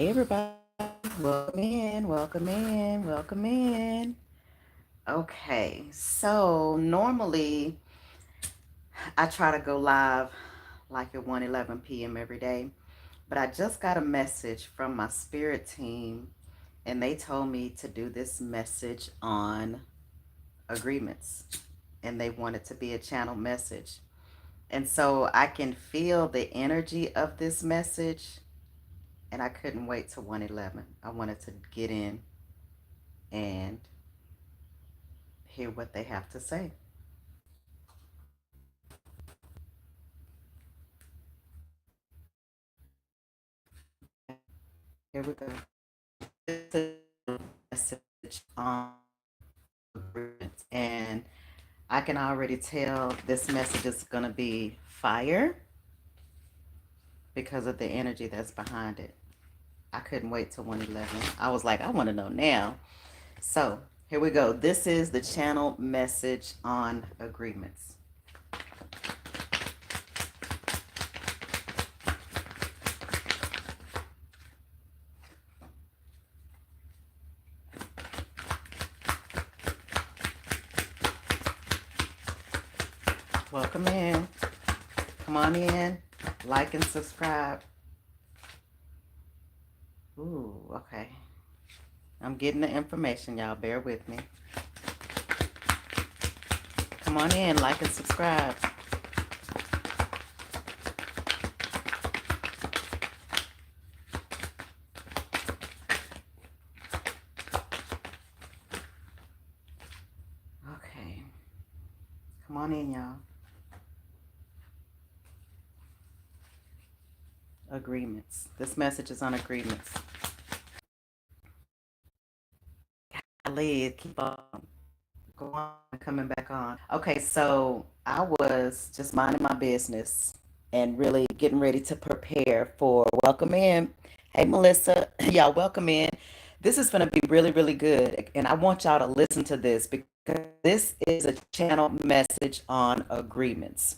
Hey everybody, welcome in, welcome in, welcome in. Okay, so normally I try to go live like at 1:11 p.m. every day, but I just got a message from my spirit team and they told me to do this message on agreements and they want it to be a channel message. And so I can feel the energy of this message and I couldn't wait till 1:11. I wanted to get in and hear what they have to say. Here we go. This is a message on agreements, and I can already tell this message is going to be fire because of the energy that's behind it. I couldn't wait till 1:11. I was like, I want to know now. So here we go. This is the channel message on agreements. Welcome in. Come on in. Like and subscribe. Ooh, okay. I'm getting the information, y'all. Bear with me. Come on in, like and subscribe. Okay. Come on in, y'all. Agreements. This message is on agreements. Lead, keep on. Go on, coming back on. Okay, so I was just minding my business and really getting ready to prepare for welcome in. Hey, Melissa, y'all, welcome in. This is going to be really, really good. And I want y'all to listen to this because this is a channel message on agreements.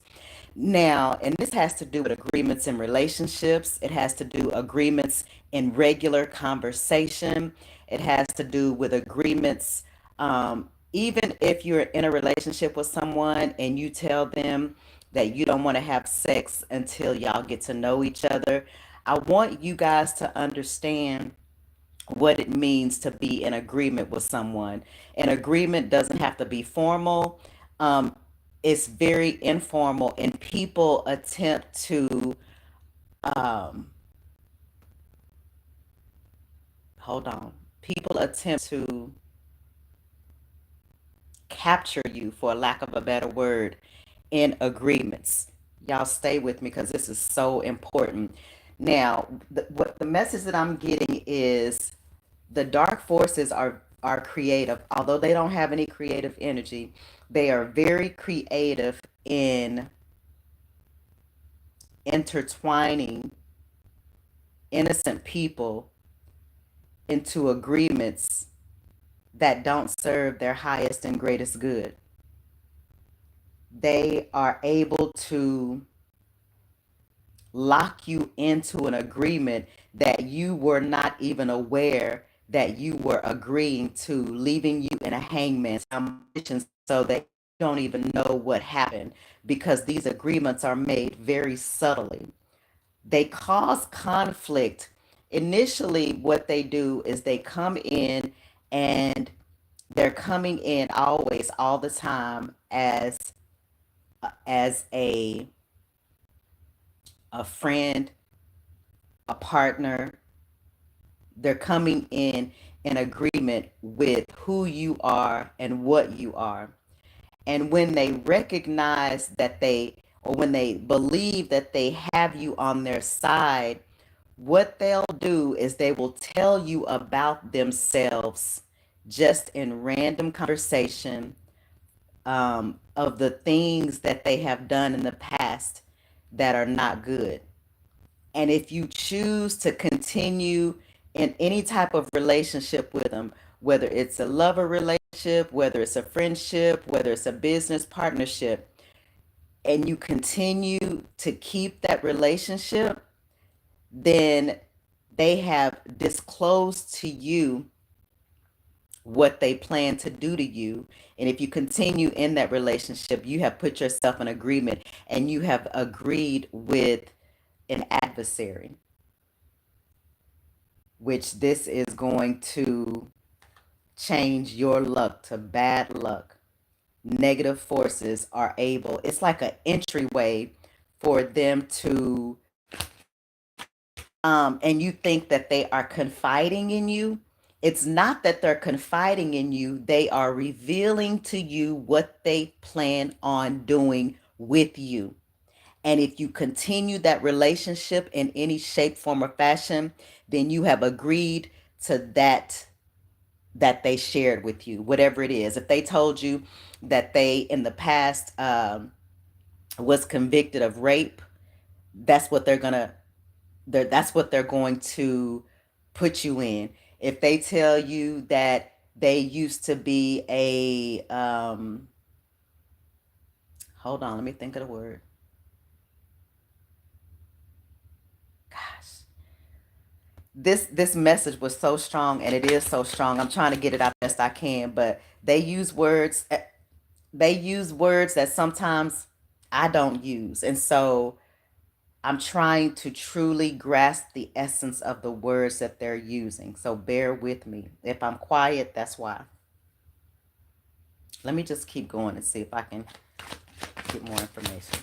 Now, and this has to do with agreements in relationships. It has to do agreements in regular conversation. It has to do with agreements, even if you're in a relationship with someone and you tell them that you don't want to have sex until y'all get to know each other. I want you guys to understand what it means to be in agreement with someone. An agreement doesn't have to be formal. Um, it's very informal, and people attempt to um, hold on. People attempt to capture you, for lack of a better word, in agreements. Y'all stay with me because this is so important. Now, what the message that I'm getting is the dark forces are creative. Although they don't have any creative energy, they are very creative in intertwining innocent people into agreements that don't serve their highest and greatest good. They are able to lock you into an agreement that you were not even aware that you were agreeing to, leaving you in a hangman's position so that you don't even know what happened because these agreements are made very subtly. They cause conflict. Initially, what they do is they come in and they're coming in always, all the time as a friend, a partner. They're coming in agreement with who you are and what you are. And when they recognize that or when they believe that they have you on their side, what they'll do is they will tell you about themselves just in random conversation, of the things that they have done in the past that are not good. And if you choose to continue in any type of relationship with them, whether it's a lover relationship, whether it's a friendship, whether it's a business partnership, and you continue to keep that relationship, then they have disclosed to you what they plan to do to you. And if you continue in that relationship, you have put yourself in agreement and you have agreed with an adversary, which this is going to change your luck to bad luck. Negative forces are able, it's like an entryway for them to, and you think that they are confiding in you. It's not that they're confiding in you, they are revealing to you what they plan on doing with you. And if you continue that relationship in any shape, form, or fashion, then you have agreed to that they shared with you, whatever it is. If they told you that they in the past was convicted of rape, that's what that's what they're going to put you in. If they tell you that they used to be a hold on, let me think of the word. Gosh, this message was so strong, and it is so strong. I'm trying to get it out best I can, but they use words that sometimes I don't use, and so I'm trying to truly grasp the essence of the words that they're using. So bear with me. If I'm quiet, that's why. Let me just keep going and see if I can get more information.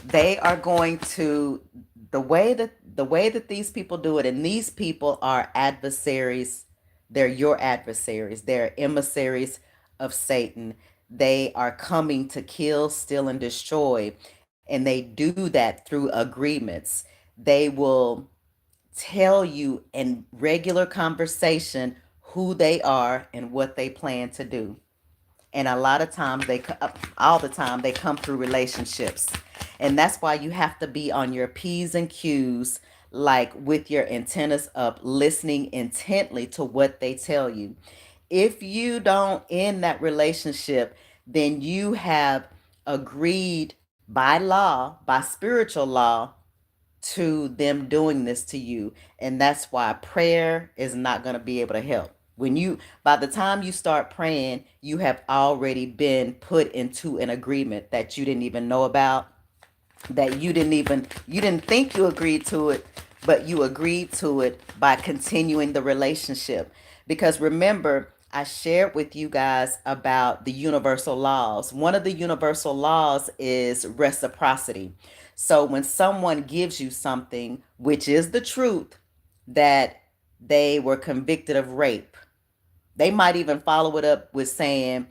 They are going to the way that these people do it, and these people are adversaries. They're your adversaries. They're emissaries of Satan. They are coming to kill, steal, and destroy, and they do that through agreements. They will tell you in regular conversation who they are and what they plan to do. And a lot of times all the time they come through relationships. And that's why you have to be on your P's and Q's, like with your antennas up, listening intently to what they tell you. If you don't end that relationship, then you have agreed by law, by spiritual law, to them doing this to you. And that's why prayer is not going to be able to help. By the time you start praying, you have already been put into an agreement that you didn't even know about, that you didn't think you agreed to it, but you agreed to it by continuing the relationship. Because remember, I shared with you guys about the universal laws. One of the universal laws is reciprocity. So when someone gives you something, which is the truth, that they were convicted of rape, they might even follow it up with saying,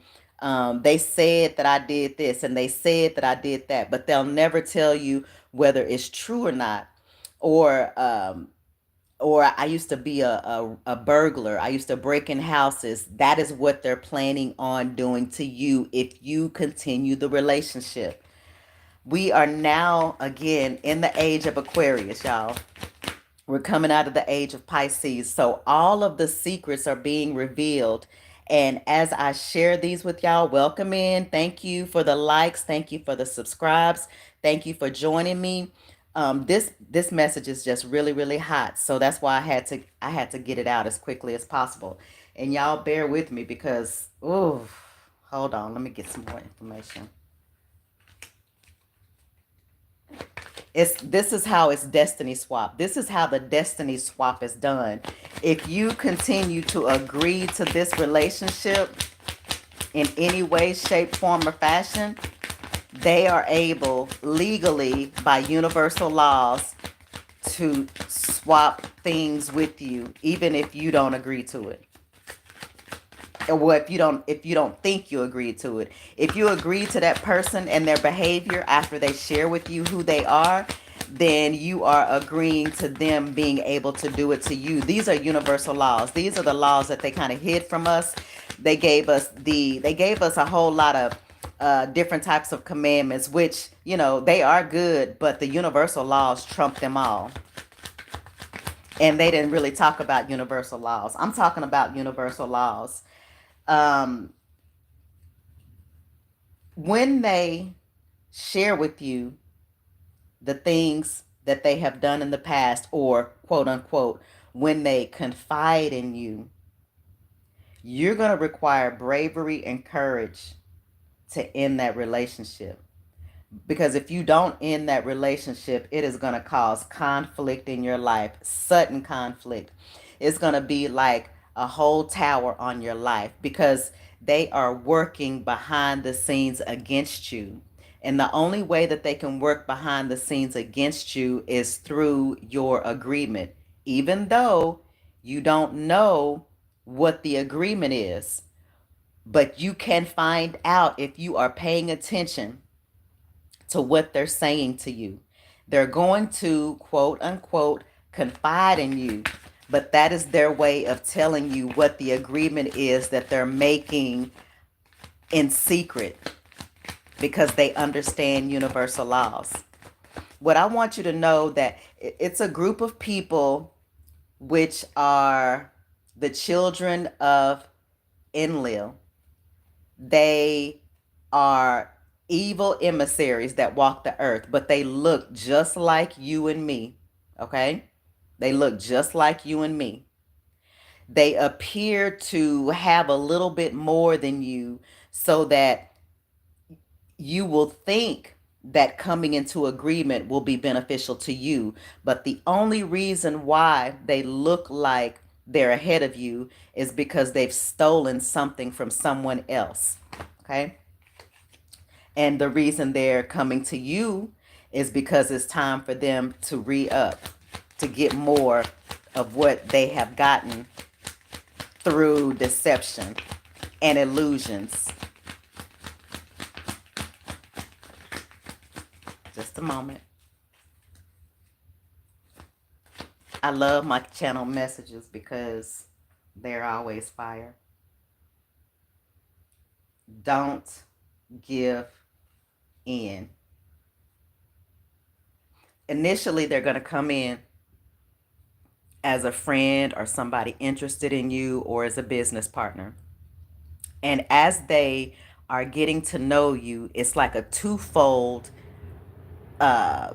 they said that I did this and they said that I did that, but they'll never tell you whether it's true or not. Or I used to be a burglar. I used to break in houses. That is what they're planning on doing to you if you continue the relationship. We are now again in the age of Aquarius, y'all. We're coming out of the age of Pisces. So all of the secrets are being revealed. And as I share these with y'all, welcome in. Thank you for the likes. Thank you for the subscribes. Thank you for joining me. This message is just really, really hot. So that's why I had to get it out as quickly as possible. And y'all bear with me because, oh, hold on. Let me get some more information. This is how it's destiny swap. This is how the destiny swap is done. If you continue to agree to this relationship in any way, shape, form, or fashion, they are able legally by universal laws to swap things with you, even if you don't agree to it. Or if you don't think you agreed to it. If you agree to that person and their behavior after they share with you who they are, then you are agreeing to them being able to do it to you. These are universal laws. These are the laws that they kind of hid from us. They gave us a whole lot of different types of commandments, which they are good, but the universal laws trump them all. And they didn't really talk about universal laws. I'm talking about universal laws. um, when they share with you the things that they have done in the past, or quote unquote, when they confide in you, you're going to require bravery and courage to end that relationship. Because if you don't end that relationship, it is going to cause conflict in your life, sudden conflict. It's going to be like a whole tower on your life because they are working behind the scenes against you. And the only way that they can work behind the scenes against you is through your agreement, even though you don't know what the agreement is. But you can find out if you are paying attention to what they're saying to you. They're going to, quote unquote, confide in you, but that is their way of telling you what the agreement is that they're making in secret because they understand universal laws. What I want you to know that it's a group of people which are the children of Enlil. They are evil emissaries that walk the earth, but they look just like you and me. Okay? They look just like you and me. They appear to have a little bit more than you so that you will think that coming into agreement will be beneficial to you. But the only reason why they look like they're ahead of you is because they've stolen something from someone else. Okay? And the reason they're coming to you is because it's time for them to re-up, to get more of what they have gotten through deception and illusions. Just a moment. I love my channel messages because they're always fire. Don't give in. Initially, they're going to come in as a friend or somebody interested in you or as a business partner. And as they are getting to know you, it's like a twofold, uh,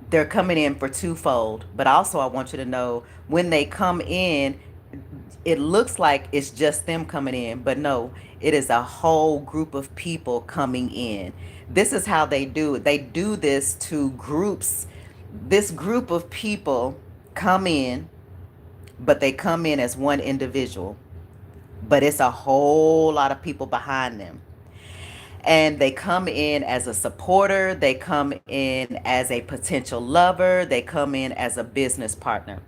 they're coming in for twofold. But also, I want you to know when they come in, it looks like it's just them coming in, but no, it is a whole group of people coming in. This is how they do it. They do this to groups. This group of people come in, but they come in as one individual, but it's a whole lot of people behind them. And they come in as a supporter, they come in as a potential lover, they come in as a business partner.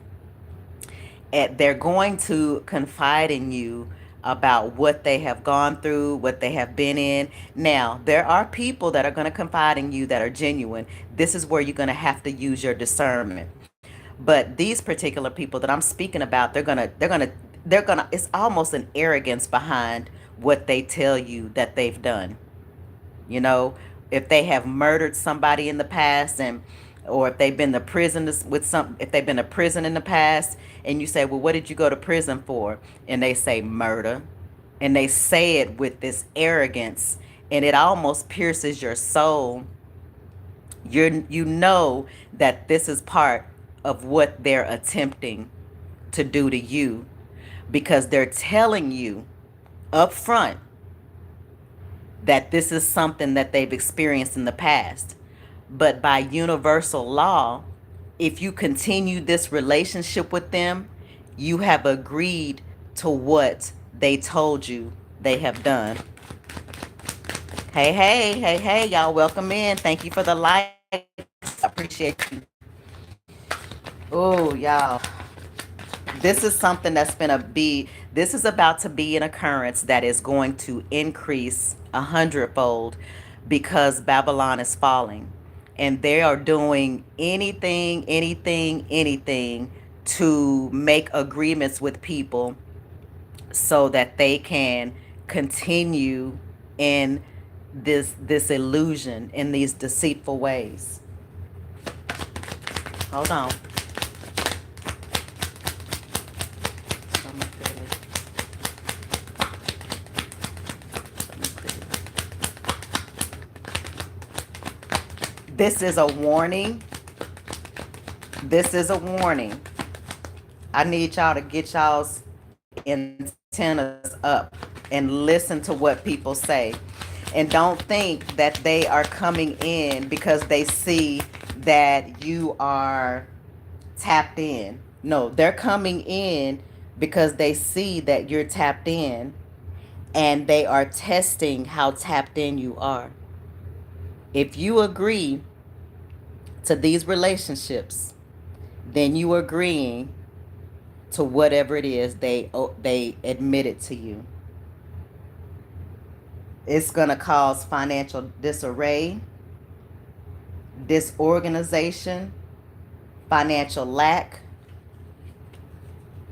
And they're going to confide in you about what they have gone through, what they have been in. Now, there are people that are going to confide in you that are genuine. This is where you're going to have to use your discernment. But these particular people that I'm speaking about, they're gonna it's almost an arrogance behind what they tell you that they've done. You know, if they have murdered somebody in the past, and or if they've been to prison with some if they've been to prison in the past, and you say, well, what did you go to prison for? And they say murder, and they say it with this arrogance, and it almost pierces your soul. You know that this is part of what they're attempting to do to you, because they're telling you up front that this is something that they've experienced in the past. But by universal law, if you continue this relationship with them, you have agreed to what they told you they have done. Hey, hey, hey, hey, y'all, welcome in. Thank you for the likes. I appreciate you. Oh, y'all. This is something this is about to be an occurrence that is going to increase 100-fold because Babylon is falling. And they are doing anything to make agreements with people so that they can continue in this illusion, in these deceitful ways. Hold on. This is a warning. This is a warning. I need y'all to get y'all's antennas up and listen to what people say. And don't think that they are coming in because they see that you are tapped in. No, they're coming in because they see that you're tapped in, and they are testing how tapped in you are. If you agree to these relationships, then you are agreeing to whatever it is they admitted to you. It's going to cause financial disarray, disorganization, financial lack.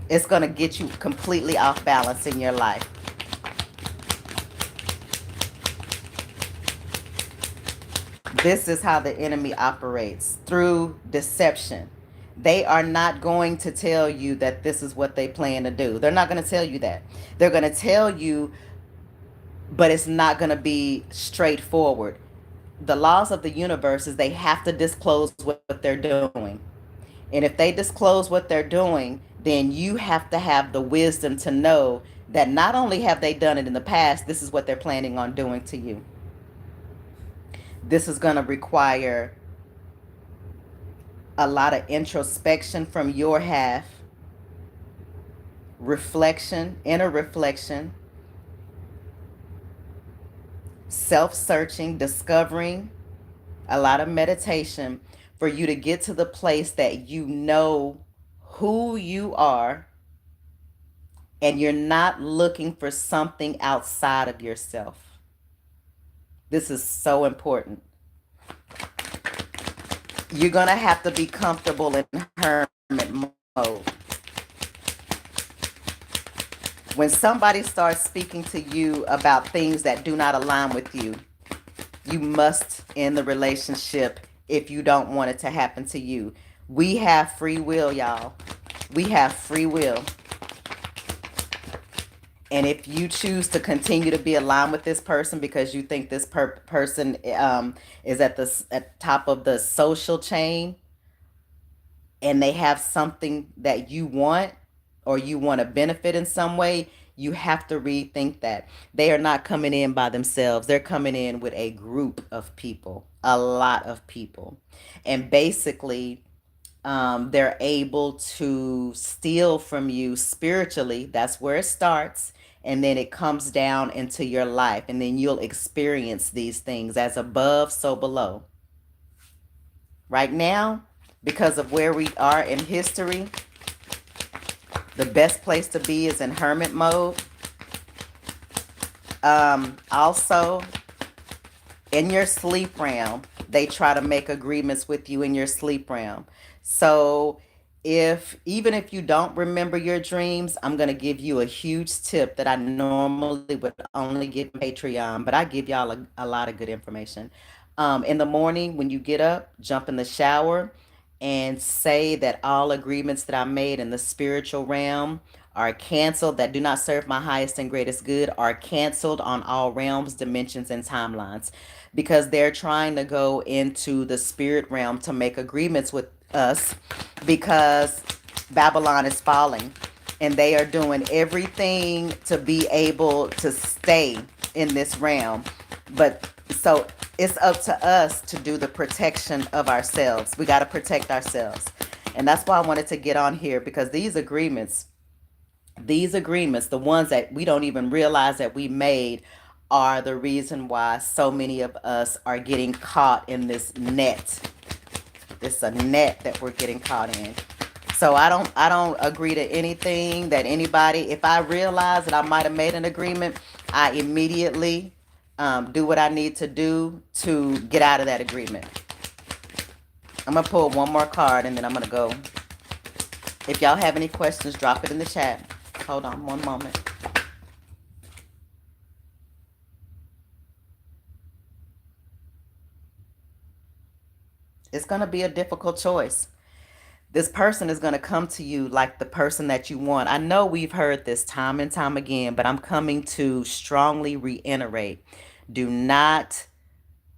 It's going to get you completely off balance in your life. This is how the enemy operates, through deception. They are not going to tell you that this is what they plan to do. They're not going to tell you that. They're going to tell you, but it's not going to be straightforward. The laws of the universe is they have to disclose what they're doing. And if they disclose what they're doing, then you have to have the wisdom to know that not only have they done it in the past, this is what they're planning on doing to you. This is going to require a lot of introspection from your half, reflection, inner reflection, self searching, discovering, a lot of meditation for you to get to the place that you know who you are, and you're not looking for something outside of yourself. This is so important. You're going to have to be comfortable in hermit mode. When somebody starts speaking to you about things that do not align with you, you must end the relationship if you don't want it to happen to you. We have free will, y'all. We have free will. And if you choose to continue to be aligned with this person because you think this person is at the top of the social chain, and they have something that you want, or you want to benefit in some way, you have to rethink that. They are not coming in by themselves. They're coming in with a group of people, a lot of people. And basically, they're able to steal from you spiritually. That's where it starts. And then it comes down into your life. And then you'll experience these things as above, so below. Right now, because of where we are in history, the best place to be is in hermit mode. Also, in your sleep realm, they try to make agreements with you in your sleep realm. So if even if you don't remember your dreams, I'm going to give you a huge tip that I normally would only give on Patreon, but I give y'all a lot of good information. In the morning, when you get up, jump in the shower and say that all agreements that I made in the spiritual realm are canceled, that do not serve my highest and greatest good, are canceled on all realms, dimensions, and timelines, because they're trying to go into the spirit realm to make agreements with us, because Babylon is falling, and they are doing everything to be able to stay in this realm. But so it's up to us to do the protection of ourselves. We got to protect ourselves. And that's why I wanted to get on here, because these agreements, the ones that we don't even realize that we made, are the reason why so many of us are getting caught in this net. It's a net that we're getting caught in. So I don't agree to anything that anybody, if I realize that I might have made an agreement, I immediately do what I need to do to get out of that agreement. I'm going to pull one more card and then I'm going to go. If y'all have any questions, drop it in the chat. Hold on one moment. It's going to be a difficult choice. This person is going to come to you like the person that you want. I know we've heard this time and time again, but I'm coming to strongly reiterate. Do not,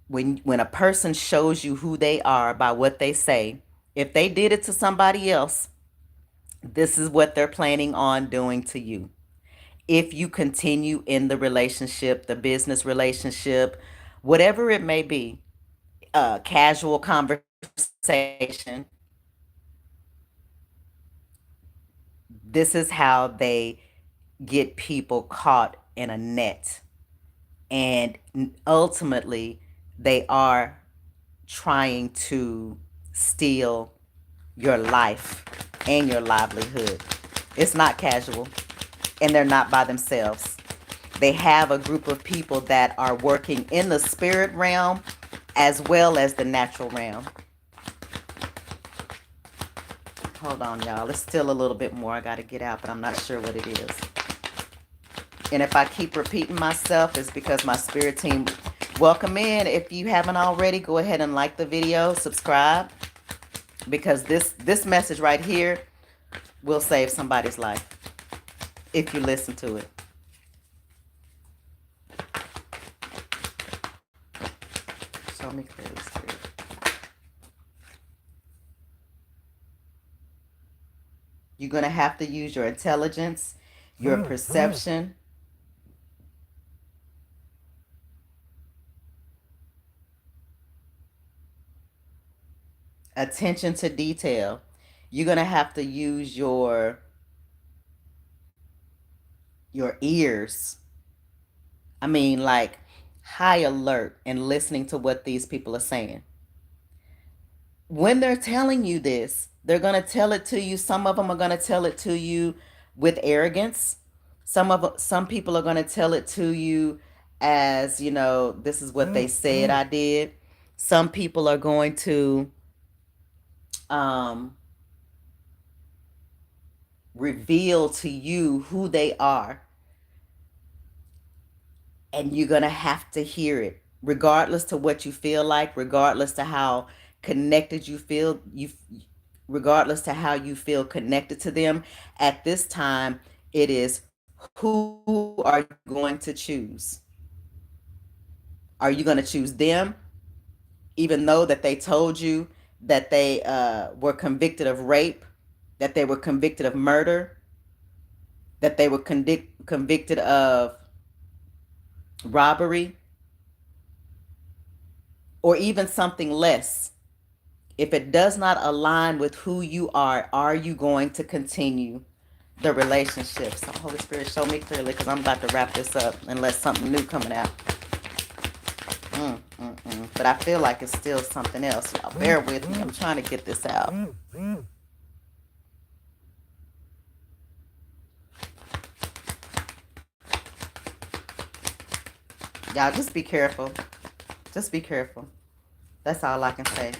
when a person shows you who they are by what they say, if they did it to somebody else, This is what they're planning on doing to you. If you continue in the relationship, the business relationship, whatever it may be, casual conversation, this is how they get people caught in a net. And ultimately, they are trying to steal your life and your livelihood. It's not casual, and they're not by themselves. They have a group of people that are working in the spirit realm as well as the natural realm. Hold on, y'all. It's still a little bit more I got to get out, but I'm not sure what it is. And if I keep repeating myself, it's because my spirit team. Welcome in. If you haven't already, go ahead and like the video, subscribe, because this message right here will save somebody's life if you listen to it. Show me clearly, spirit. You're going to have to use your intelligence, your perception, attention to detail. You're going to have to use your ears. I mean, like, high alert and listening to what these people are saying. When they're telling you this, they're going to tell it to you. Some of them are going to tell it to you with arrogance. Some people are going to tell it to you as, this is what they said I did. Some people are going to um, reveal to you who they are, and you're going to have to hear it, regardless to what you feel like, regardless to how connected you feel, regardless to how you feel connected to them. At this time, it is, who are you going to choose? Are you going to choose them, even though that they told you that they were convicted of rape, that they were convicted of murder, that they were convicted of robbery, or even something less? If it does not align with who you are you going to continue the relationship? So Holy Spirit, show me clearly, because I'm about to wrap this up unless something new coming out. But I feel like it's still something else. Y'all bear with me. I'm trying to get this out. Y'all just be careful. Just be careful. That's all I can say.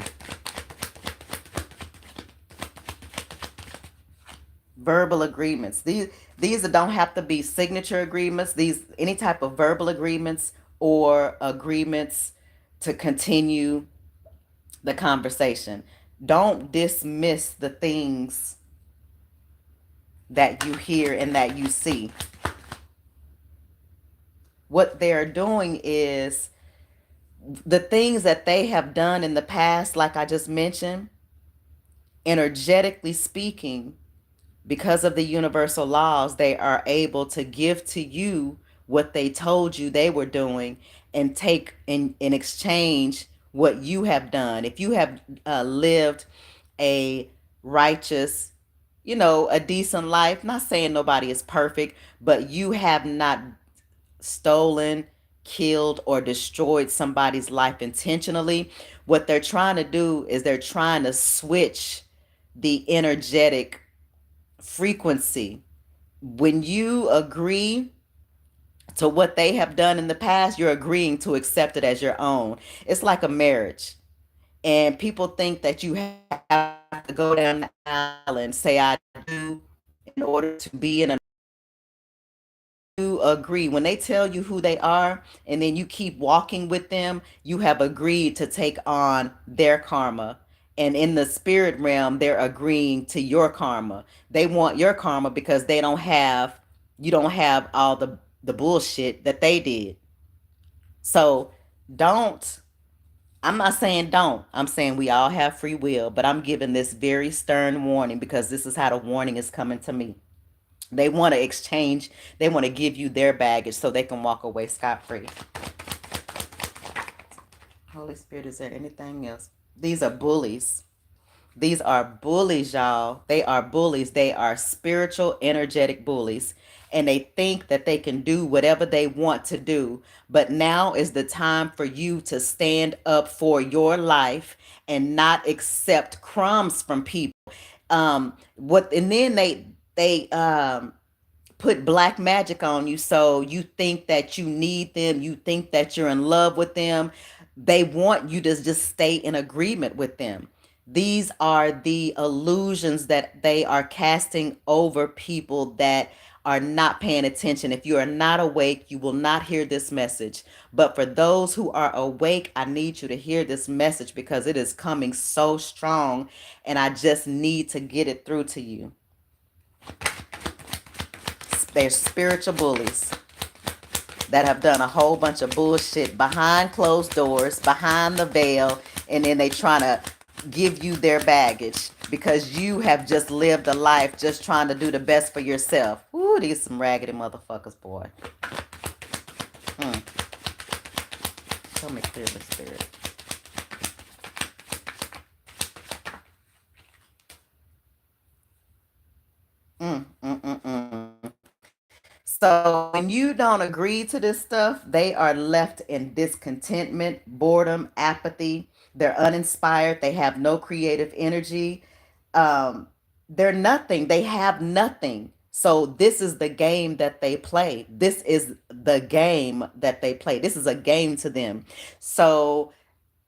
Verbal agreements. These don't have to be signature agreements. These, any type of verbal agreements or agreements to continue the conversation. Don't dismiss the things that you hear and that you see. What they're doing is the things that they have done in the past, like I just mentioned, energetically speaking, because of the universal laws, they are able to give to you what they told you they were doing, and take in exchange what you have done. If you have lived a righteous, a decent life, not saying nobody is perfect, but you have not stolen, killed, or destroyed somebody's life intentionally, what they're trying to do is they're trying to switch the energetic frequency. When you agree to what they have done in the past, you're agreeing to accept it as your own. It's like a marriage. And people think that you have to go down the aisle and say, I do, in order to be in a, you agree. When they tell you who they are and then you keep walking with them, you have agreed to take on their karma. And in the spirit realm, they're agreeing to your karma. They want your karma because you don't have all the bullshit that they did. So don't I'm not saying don't. I'm saying we all have free will, but I'm giving this very stern warning because this is how the warning is coming to me. They want to exchange, they want to give you their baggage so they can walk away scot free. Holy Spirit, is there anything else? These are bullies. These are bullies, y'all. They are bullies. They are spiritual, energetic bullies. And they think that they can do whatever they want to do. But now is the time for you to stand up for your life and not accept crumbs from people. What and then they put black magic on you, so you think that you need them, you think that you're in love with them. They want you to just stay in agreement with them. These are the illusions that they are casting over people that are not paying attention. If you are not awake, you will not hear this message. But for those who are awake, I need you to hear this message because it is coming so strong and I just need to get it through to you. They're spiritual bullies that have done a whole bunch of bullshit behind closed doors, behind the veil, and then they trying to give you their baggage because you have just lived a life just trying to do the best for yourself. Ooh, these some raggedy motherfuckers, boy. Mm. Tell me clearly, Spirit. Mm. So when you don't agree to this stuff, they are left in discontentment, boredom, apathy. They're uninspired. They have no creative energy. Um, they're nothing. They have nothing. So this is the game that they play. This is the game that they play. This is a game to them. So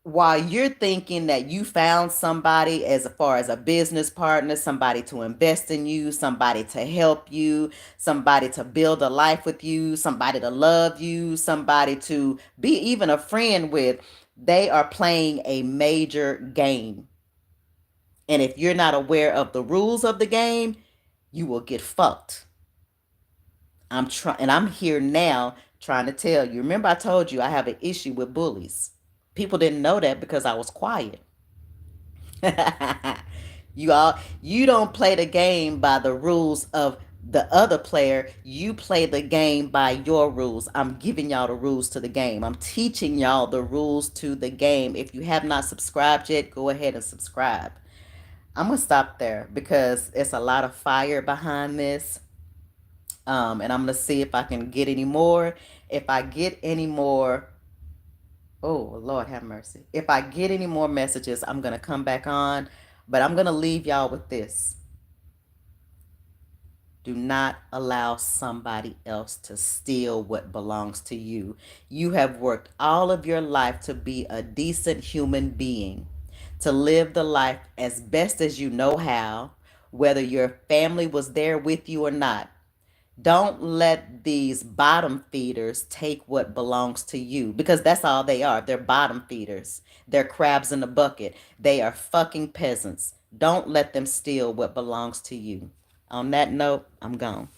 while you're thinking that you found somebody as far as a business partner, somebody to invest in you, somebody to help you, somebody to build a life with you, somebody to love you, somebody to be even a friend with, they are playing a major game. And if you're not aware of the rules of the game, you will get fucked. I'm here now trying to tell you. Remember I told you I have an issue with bullies. People didn't know that because I was quiet. You don't play the game by the rules of the other player. You play the game by your rules. I'm giving y'all the rules to the game. I'm teaching y'all the rules to the game. If you have not subscribed yet, go ahead and subscribe. I'm gonna stop there because it's a lot of fire behind this. And I'm gonna see if I can get any more. If I get any more, oh, Lord have mercy. If I get any more messages, I'm going to come back on. But I'm going to leave y'all with this. Do not allow somebody else to steal what belongs to you. You have worked all of your life to be a decent human being, to live the life as best as you know how, whether your family was there with you or not. Don't let these bottom feeders take what belongs to you because that's all they are. They're bottom feeders. They're crabs in the bucket. They are fucking peasants. Don't let them steal what belongs to you. On that note, I'm gone.